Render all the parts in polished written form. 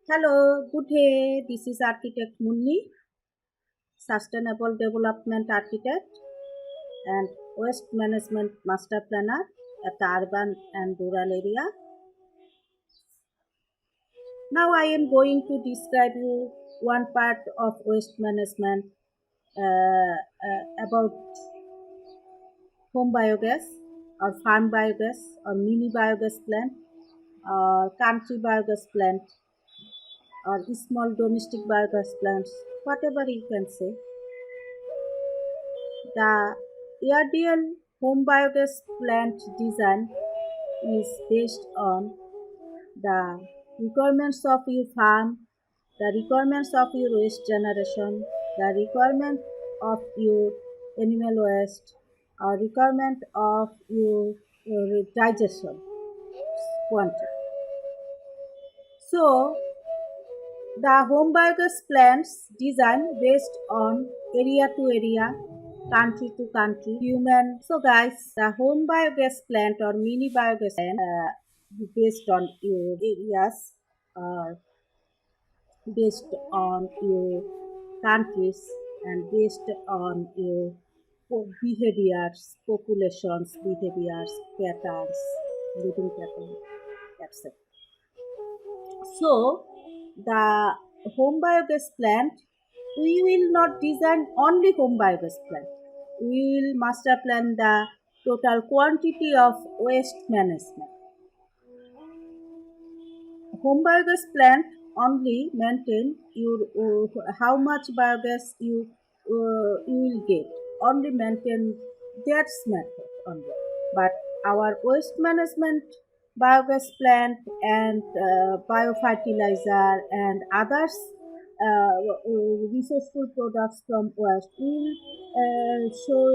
Hello, good day. This is Architect Munni, Sustainable Development Architect and Waste Management Master Planner at the urban and rural area. Now I am going to describe you one part of waste management about home biogas or farm biogas or mini biogas plant or country biogas plant or small domestic biogas plants, whatever you can say. The ideal home biogas plant design is based on the requirements of your farm, the requirements of your waste generation, the requirement of your animal waste, or requirement of your digestion quantity. So, the home biogas plants design based on area to area, country to country, human. So guys, the home biogas plant or mini biogas plant based on your areas or based on your countries and based on your behaviors, populations, behaviors, patterns, living patterns, etc. So, the home biogas plant, we will not design only home biogas plant. We will master plan the total quantity of waste management. Home biogas plant only maintain your how much biogas you will get. Only maintain that method only. But our waste management biogas plant and biofertilizer and others resourceful products from waste will show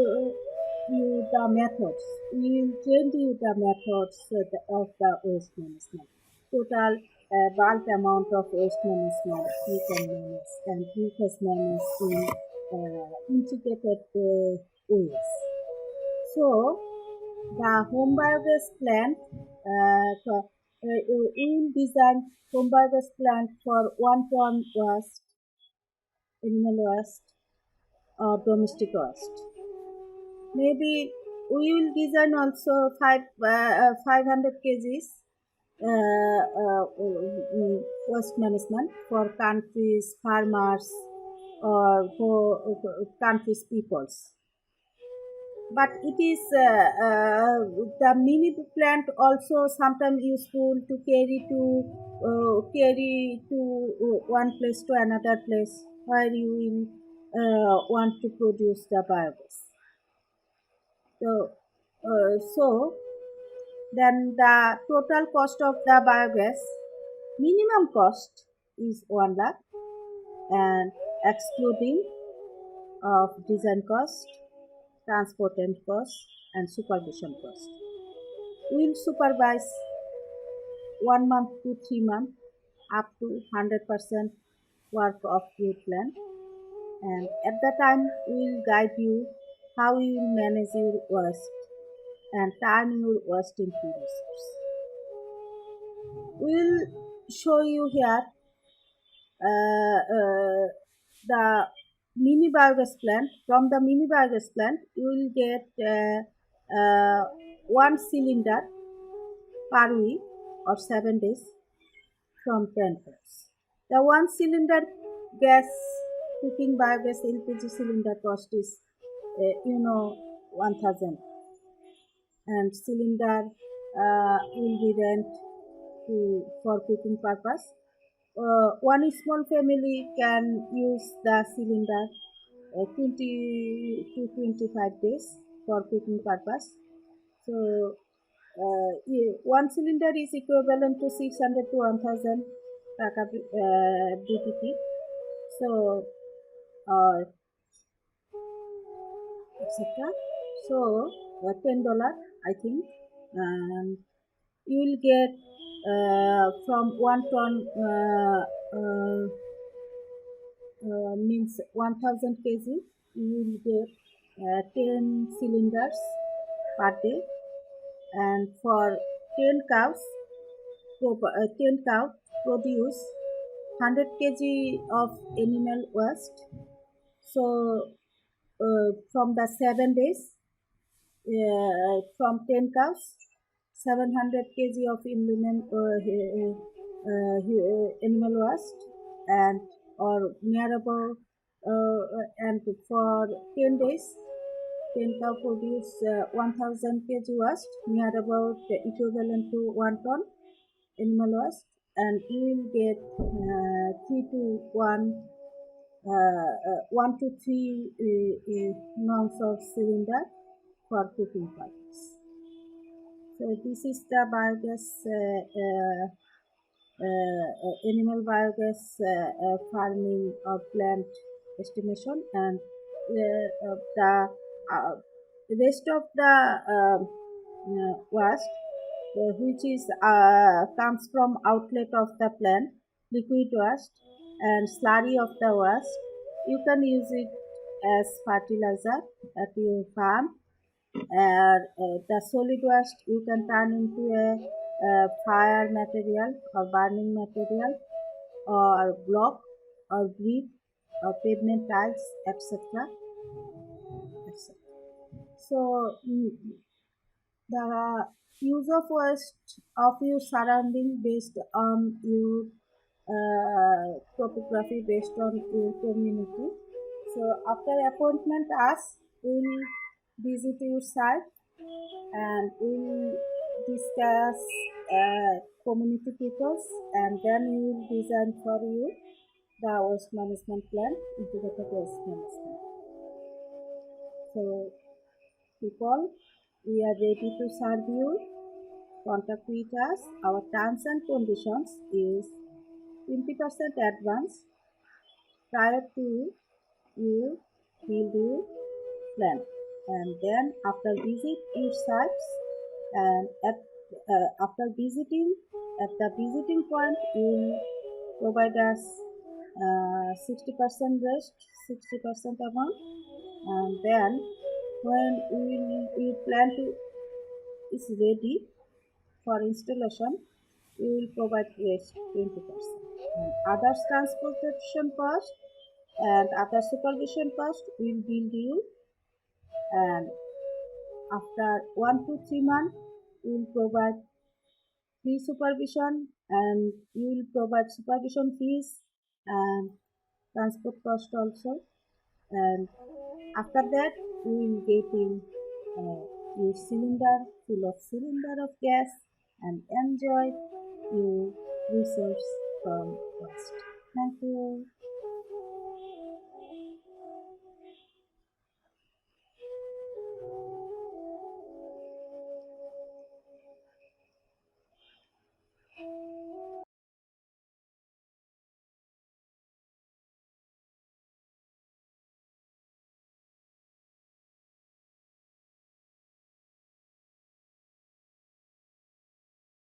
you the methods. We will train you the methods of the waste management. Total bulk amount of waste management you can manage and you can manage in integrated ways. So, the home biogas plant will design home biogas plant for 1 ton waste, animal waste, or domestic waste. Maybe we will design also 500 kgs waste management for countries, farmers, or for countries, peoples. But it is the mini plant also sometimes useful to carry to one place to another place where you will want to produce the biogas. So then the total cost of the biogas minimum cost is 1 lakh and excluding of design cost, transportant cost and supervision cost. We will supervise 1 month to 3 months up to 100% work of your plant, and at the time we will guide you how you will manage your waste and turn your waste into resource. We will show you here the mini biogas plant. From the mini biogas plant, you will get 1 cylinder per week or 7 days from 10 hours. The 1 cylinder gas cooking biogas LPG cylinder cost is 1000, and cylinder will be rent for cooking purpose. One small family can use the cylinder 20 to 25 days for cooking purpose. So, one cylinder is equivalent to 600 to 1000 BTP. So, etc. So, $10 I think, and you will get from 1 ton means 1000 kg. You will get 10 cylinders per day, and for 10 cows, 10 cows produce 100 kg of animal waste. So from the 7 days, from 10 cows, 700 kg of animal waste, and or near about and for 10 days, 10 cow produce 1000 kg waste, near about equivalent to 1 ton animal waste, and you will get 3 to 1 1 to 3 mounts of cylinder for cooking purpose. So this is the biogas animal biogas farming or plant estimation, and the uh, rest of the waste which is comes from outlet of the plant, liquid waste and slurry of the waste, you can use it as fertilizer at your farm. And the solid waste you can turn into a fire material or burning material or block or brick or pavement tiles, etc. etc. So the use of waste of your surrounding based on your topography, based on your community. So after appointment, us will visit your site and we'll discuss community peoples, and then we will design for you the waste management plan, integrated waste management. So people, we are ready to serve you. Contact with us. Our terms and conditions is 20% advance prior to you build your plan, and then after visit your sites, and after visiting, at the visiting point you will provide us 60% rest, 60% amount, and then when we plan to is ready for installation, we will provide rest 20%. And others transportation cost and other supervision cost will bill you, and after 1 to 3 months we will provide free supervision, and you will provide supervision fees and transport cost also. And after that we will get in your cylinder full of cylinder of gas and enjoy your resource from waste. Thank you.